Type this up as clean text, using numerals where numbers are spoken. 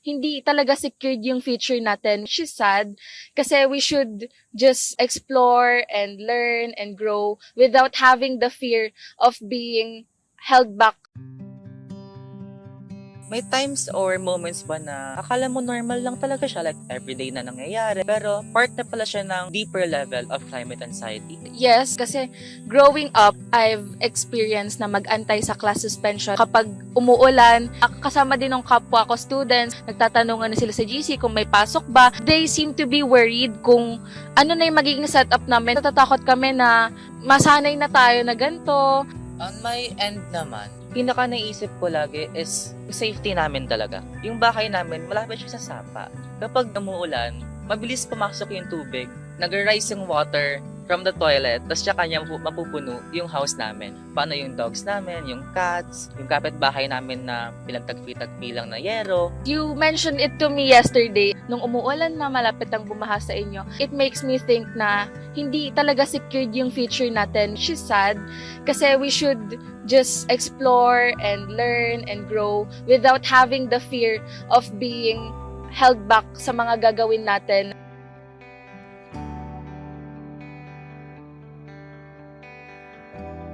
hindi talaga secured yung future natin. She's sad kasi we should just explore and learn and grow without having the fear of being held back. May times or moments ba na akala mo normal lang talaga siya, like everyday na nangyayari, pero part na pala siya ng deeper level of climate anxiety? Yes, kasi growing up, I've experienced na mag-antay sa class suspension. Kapag umuulan, kasama din ng kapwa ko students, nagtatanungan na sila sa GC kung may pasok ba. They seem to be worried kung ano na yung magiging setup namin. Natatakot kami na masanay na tayo na ganito. On my end naman, pinaka naisip ko lagi is safety namin talaga. Yung bahay namin, malapit siya sa sapa. Kapag umuulan, mabilis pumasok yung tubig. Nag-rise yung water from the toilet, tapos tsaka niya mapupuno yung house namin. Paano yung dogs namin, yung cats, yung kapitbahay namin na pinagtagpi-tagpi lang na yero. You mentioned it to me yesterday. Nung umuulan na malapit ang bumaha sa inyo, it makes me think na hindi talaga secured yung future natin. She's sad kasi we should just explore and learn and grow without having the fear of being held back sa mga gagawin natin.